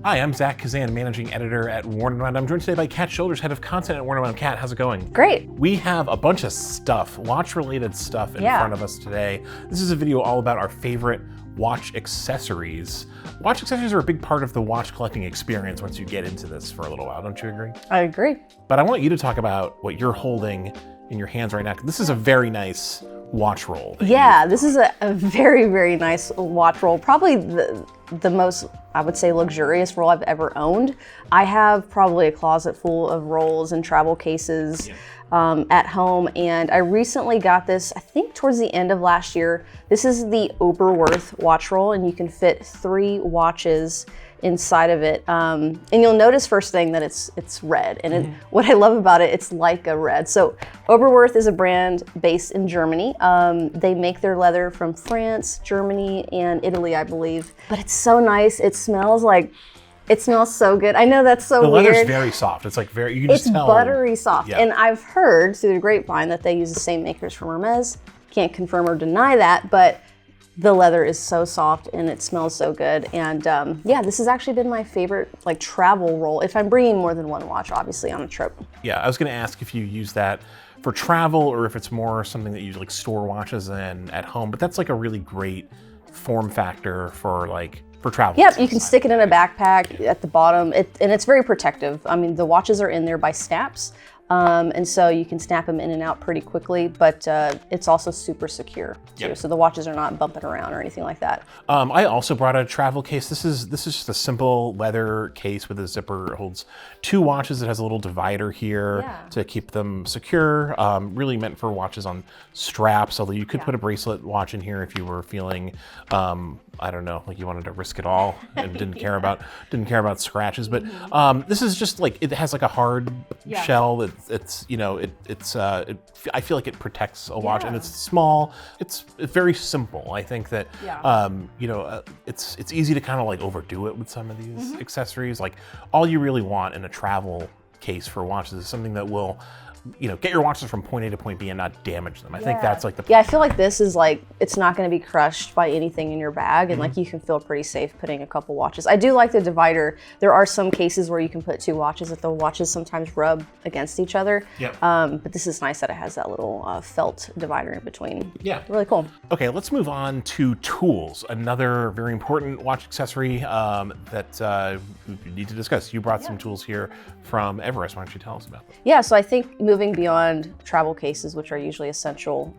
Hi, I'm Zach Kazan, managing editor at Worn & Wound. I'm joined today by Kat Shoulders, head of content at Worn & Wound. Kat, how's it going? Great. We have a bunch of stuff, watch-related stuff in front of us today. This is a video all about our favorite watch accessories. Watch accessories are a big part of the watch collecting experience once you get into this for a little while, don't you agree? I agree. But I want you to talk about what you're holding in your hands right now. This is a very nice watch roll. Yeah, this is a very, very nice watch roll. Probably the most, I would say, luxurious roll I've ever owned. I have probably a closet full of rolls and travel cases at home, and I recently got this, I think towards the end of last year. This is the Oberworth watch roll, and you can fit 3 watches inside of it. And you'll notice first thing that it's red. And what I love about it, it's like a red. So Oberworth is a brand based in Germany. They make their leather from France, Germany, and Italy, I believe. But it's so nice. It smells so good. I know that's so weird. The leather's very soft. It's like you can just tell. It's buttery soft. Yeah. And I've heard through the grapevine that they use the same makers from Hermes. Can't confirm or deny that, but the leather is so soft and it smells so good. And yeah, this has actually been my favorite travel roll. If I'm bringing more than one watch, obviously, on a trip. Yeah, I was gonna ask if you use that for travel or if it's more something that you store watches in at home, but that's like a really great form factor for travel. Yep, you can stick it in a backpack at the bottom, and it's very protective. I mean, the watches are in there by snaps. And so you can snap them in and out pretty quickly, but it's also super secure too. Yep. So the watches are not bumping around or anything like that. I also brought a travel case. This is just a simple leather case with a zipper. It holds 2 watches. It has a little divider here to keep them secure. Really meant for watches on straps, although you could put a bracelet watch in here if you were feeling, I don't know, like you wanted to risk it all and didn't care about scratches. But this is just it has a hard shell that I feel like it protects a watch, and it's small. It's very simple. I think that it's easy to kind of overdo it with some of these accessories. All you really want in a travel case for watches is something that will get your watches from point A to point B and not damage them. I think that's the I feel like this is it's not going to be crushed by anything in your bag, and you can feel pretty safe putting a couple watches. I do like the divider. There are some cases where you can put 2 watches if the watches sometimes rub against each other. Yep. But this is nice that it has that little felt divider in between. Yeah. Really cool. Okay, let's move on to tools. Another very important watch accessory that we need to discuss. You brought some tools here from Everest. Why don't you tell us about them? Yeah, so I think moving beyond travel cases, which are usually essential,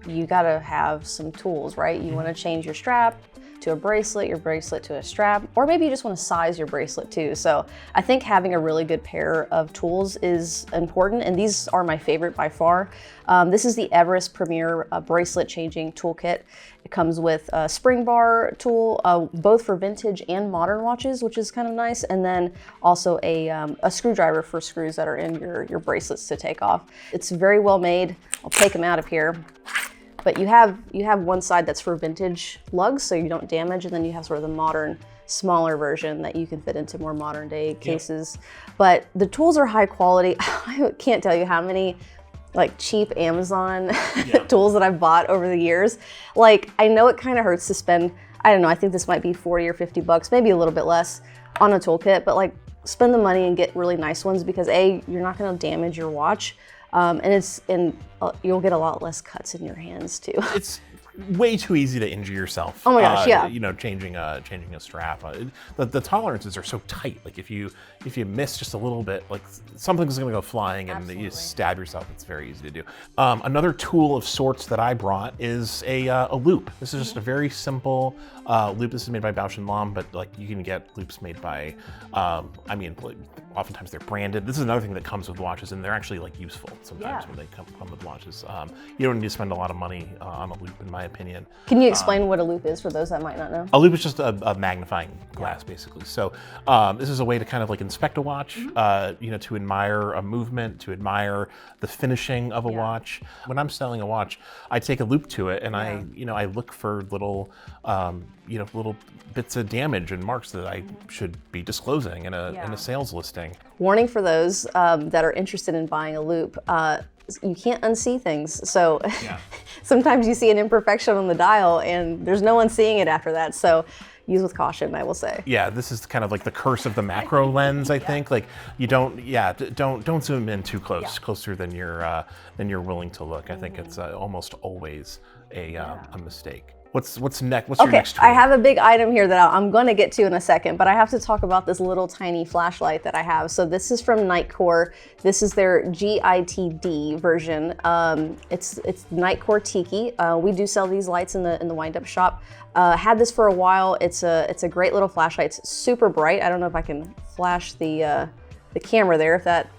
you gotta have some tools, right? You wanna change your strap to a bracelet, your bracelet to a strap, or maybe you just wanna size your bracelet too. So I think having a really good pair of tools is important, and these are my favorite by far. This is the Everest Premier bracelet changing toolkit. It comes with a spring bar tool, both for vintage and modern watches, which is kind of nice, and then also a screwdriver for screws that are in your bracelets to take off. It's very well made. I'll take them out of here. But you have one side that's for vintage lugs, so you don't damage, and then you have sort of the modern, smaller version that you can fit into more modern day cases. But the tools are high quality. I can't tell you how many cheap Amazon tools that I've bought over the years. I know it kind of hurts to spend, I don't know, I think this might be 40 or 50 bucks, maybe a little bit less on a toolkit, but spend the money and get really nice ones because A, you're not gonna damage your watch. And you'll get a lot less cuts in your hands too. It's way too easy to injure yourself. Oh my gosh, yeah. Changing a strap. The tolerances are so tight. If you miss just a little bit, something's gonna go flying and you stab yourself. It's very easy to do. Another tool of sorts that I brought is a loupe. This is just a very simple loupe. This is made by Bausch & Lomb, but you can get loupes made by, oftentimes they're branded. This is another thing that comes with watches, and they're actually useful sometimes when they come with watches. You don't need to spend a lot of money on a loupe, in my opinion. Can you explain what a loupe is for those that might not know? A loupe is just a magnifying glass, basically. So this is a way to kind of inspect a watch, to admire a movement, to admire the finishing of a watch. When I'm selling a watch, I take a loupe to it, and I look for little bits of damage and marks that I should be disclosing in a sales listing. Warning for those that are interested in buying a loupe. You can't unsee things. So sometimes you see an imperfection on the dial and there's no one seeing it after that. So use with caution, I will say. Yeah, this is kind of like the curse of the macro lens, I think. Like you don't zoom in too close, closer than you're willing to look. I think it's almost always a mistake. What's next? What's your next tool? I have a big item here that I'm going to get to in a second, but I have to talk about this little tiny flashlight that I have. So this is from Nightcore. This is their GITD version. It's Nightcore Tiki. We do sell these lights in the wind-up shop. Had this for a while. It's a great little flashlight. It's super bright. I don't know if I can flash the camera there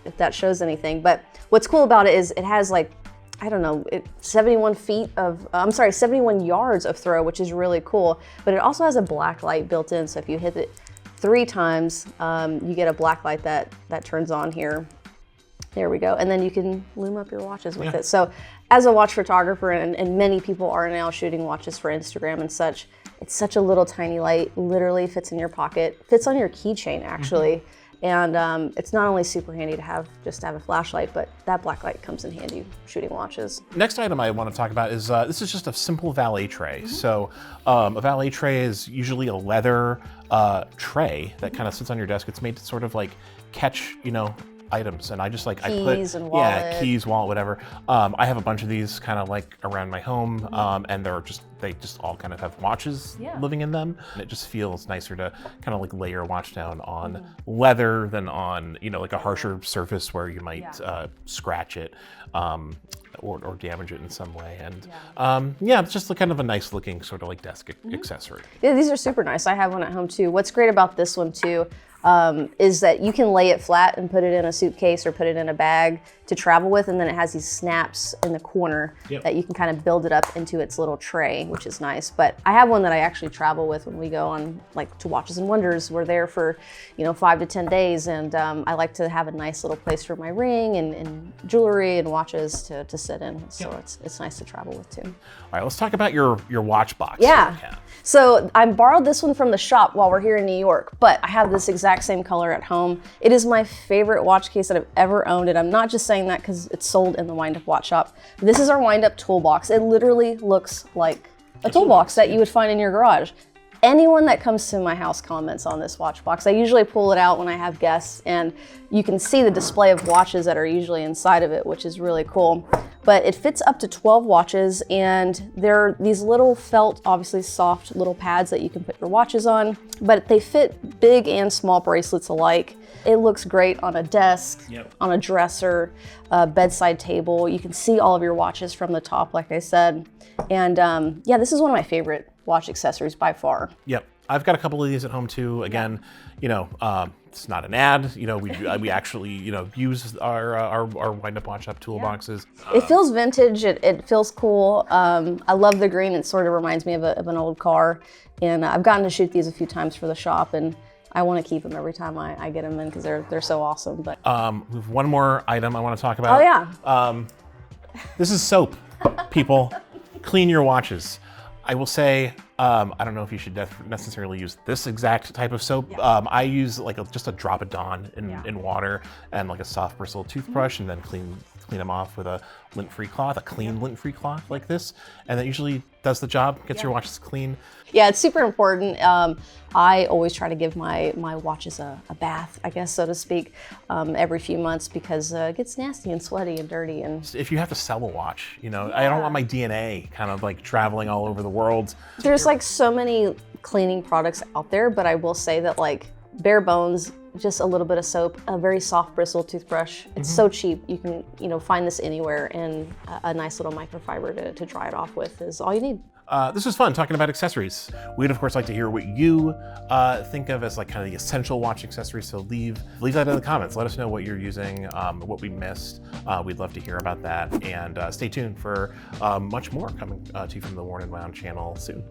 if that shows anything. But what's cool about it is it has like, I don't know, 71 yards of throw, which is really cool. But it also has a black light built in. So if you hit it 3 times, you get a black light that turns on here. There we go. And then you can lume up your watches with it. So as a watch photographer, and many people are now shooting watches for Instagram and such, it's such a little tiny light, literally fits in your pocket, fits on your keychain actually. And it's not only super handy to have a flashlight, but that black light comes in handy shooting watches. Next item I want to talk about is this is just a simple Valet tray. So a Valet tray is usually a leather tray that kind of sits on your desk. It's made to sort of like catch, items, and I just like keys and wallet. Keys, wallet, whatever. I have a bunch of these kind of like around my home, and they just all kind of have watches living in them, and it just feels nicer to kind of like lay your watch down on leather than on like a harsher surface where you might scratch it or damage it in some way. And it's just kind of a nice looking sort of like desk accessory. Yeah, these are super nice. I have one at home too. What's great about this one too is that you can lay it flat and put it in a suitcase or put it in a bag to travel with, and then it has these snaps in the corner that you can kind of build it up into its little tray, which is nice. But I have one that I actually travel with when we go on to Watches and Wonders. We're there for 5 to 10 days, and I like to have a nice little place for my ring and jewelry and watches to sit in. So it's nice to travel with too. All right, let's talk about your watch box. Yeah. So I borrowed this one from the shop while we're here in New York, but I have this exact same color at home. It is my favorite watch case that I've ever owned, and I'm not just saying that because it's sold in the wind-up watch shop. This is our wind-up toolbox. It literally looks like a toolbox that you would find in your garage. Anyone that comes to my house comments on this watch box. I usually pull it out when I have guests, and you can see the display of watches that are usually inside of it, which is really cool. But it fits up to 12 watches, and there are these little felt, obviously soft little pads that you can put your watches on, but they fit big and small bracelets alike. It looks great on a desk, on a dresser, a bedside table. You can see all of your watches from the top, like I said. And this is one of my favorite watch accessories by far. Yep. I've got a couple of these at home too. Again, it's not an ad. We actually use our wind-up watch shop toolboxes. It feels vintage. It feels cool. I love the green. It sort of reminds me of an old car. And I've gotten to shoot these a few times for the shop, and I want to keep them every time I get them in because they're so awesome. But we have one more item I want to talk about. Oh yeah. This is soap. People, clean your watches. I will say, I don't know if you should necessarily use this exact type of soap. I use like just a drop of Dawn in water and like a soft bristle toothbrush, and then clean them off with a lint-free cloth, a clean lint-free cloth like this. And that usually does the job, gets your watches clean. Yeah, it's super important. I always try to give my watches a bath, I guess, so to speak, every few months because it gets nasty and sweaty and dirty. And if you have to sell a watch, I don't want my DNA kind of like traveling all over the world. There's like so many cleaning products out there, but I will say that like bare bones, just a little bit of soap, a very soft bristle toothbrush. It's so cheap. You can find this anywhere, and a nice little microfiber to dry it off with is all you need. This was fun talking about accessories. We'd of course like to hear what you think of as like kind of the essential watch accessories. So leave that in the comments. Let us know what you're using, what we missed. We'd love to hear about that. And stay tuned for much more coming to you from the Worn and Wound channel soon.